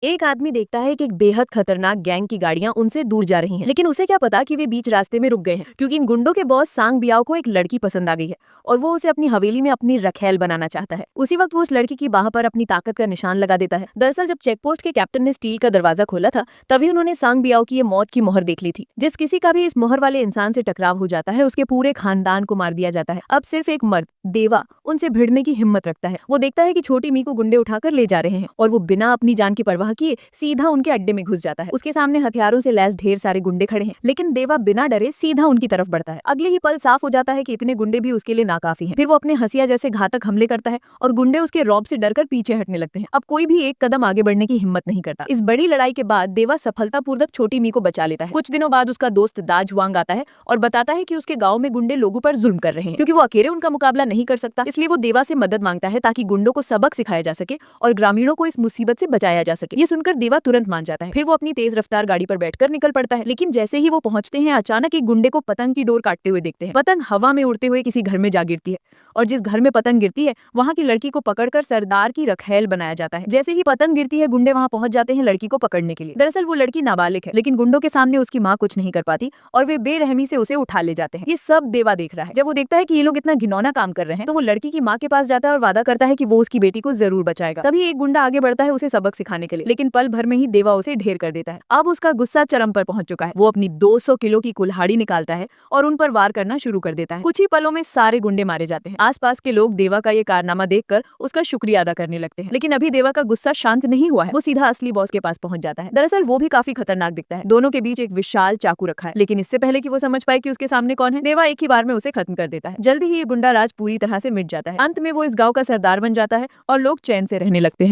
एक आदमी देखता है कि एक बेहद खतरनाक गैंग की गाड़ियां उनसे दूर जा रही हैं, लेकिन उसे क्या पता कि वे बीच रास्ते में रुक गए हैं क्योंकि इन गुंडों के बॉस सांग बियाओ को एक लड़की पसंद आ गई है और वो उसे अपनी हवेली में अपनी रखैल बनाना चाहता है। उसी वक्त वो उस लड़की की बाह पर अपनी ताकत का निशान लगा देता है। दरअसल जब चेकपोस्ट के कैप्टन ने स्टील का दरवाजा खोला था, तभी उन्होंने सांग बियाओ की ये मौत की मोहर देख ली थी। जिस किसी का भी इस मोहर वाले इंसान से टकराव हो जाता है, उसके पूरे खानदान को मार दिया जाता है। अब सिर्फ एक मर्द, देवा, उनसे भिड़ने की हिम्मत रखता है। वो देखता है कि छोटी मी को गुंडे उठाकर ले जा रहे हैं और वो बिना अपनी जान की परवाह किए सीधा उनके अड्डे में घुस जाता है। उसके सामने हथियारों से लैस ढेर सारे गुंडे खड़े हैं, लेकिन देवा बिना डरे सीधा उनकी तरफ बढ़ता है। अगले ही पल साफ हो जाता है कि इतने गुंडे भी उसके लिए नाकाफी हैं। फिर वो अपने हंसिया जैसे घातक हमले करता है और गुंडे उसके रौब से डरकर पीछे हटने लगते हैं। अब कोई भी एक कदम आगे बढ़ने की हिम्मत नहीं करता। इस बड़ी लड़ाई के बाद देवा सफलतापूर्वक छोटी मी को बचा लेता है। कुछ दिनों बाद उसका दोस्त दाज वांग आता है और बताता है कि उसके गाँव में गुंडे लोगों पर जुल्म कर रहे हैं। क्योंकि वो अकेले उनका मुकाबला नहीं कर सकता, इसलिए वो देवा से मदद मांगता है ताकि गुंडों को सबक सिखाया जा सके और ग्रामीणों को इस मुसीबत से बचाया जा सके। ये सुनकर देवा तुरंत मान जाता है। फिर वो अपनी तेज रफ्तार गाड़ी पर बैठकर निकल पड़ता है, लेकिन जैसे ही वो पहुंचते हैं, अचानक एक गुंडे को पतंग की डोर काटते हुए देखते हैं। पतंग हवा में उड़ते हुए किसी घर में जा गिरती है और जिस घर में पतंग गिरती है, वहाँ की लड़की को पकड़कर सरदार की रखैल बनाया जाता है। जैसे ही पतंग गिरती है, गुंडे वहाँ पहुंच जाते हैं लड़की को पकड़ने के लिए। दरअसल वो लड़की नाबालिग है, लेकिन गुंडों के सामने उसकी माँ कुछ नहीं कर पाती और वे बेरहमी से उसे उठा ले जाते हैं। ये सब देवा देख रहा है। जब वो देखता है कि ये लोग इतना घिनौना काम कर रहे हैं, तो वो लड़की की माँ के पास जाता है और वादा करता है कि वो उसकी बेटी को जरूर बचाएगा। तभी एक गुंडा आगे बढ़ता है उसे सबक सिखाने के लिए, लेकिन पल भर में ही देवा उसे ढेर कर देता है। अब उसका गुस्सा चरम पर पहुंच चुका है। वो अपनी 200 किलो की कुल्हाड़ी निकालता है और उन पर वार करना शुरू कर देता है। कुछ ही पलों में सारे गुंडे मारे जाते हैं। आसपास के लोग देवा का ये कारनामा देखकर उसका शुक्रिया अदा करने लगते हैं, लेकिन अभी देवा का गुस्सा शांत नहीं हुआ है। वो सीधा असली बॉस के पास पहुंच जाता है। दरअसल वो भी काफी खतरनाक दिखता है। दोनों के बीच एक विशाल चाकू रखा है, लेकिन इससे पहले कि वो समझ पाए कि उसके सामने कौन है, देवा एक ही बार में उसे खत्म कर देता है। जल्दी ही ये गुंडा राज पूरी तरह से मिट जाता है। अंत में वो इस गाँव का सरदार बन जाता है और लोग चैन से रहने लगते हैं।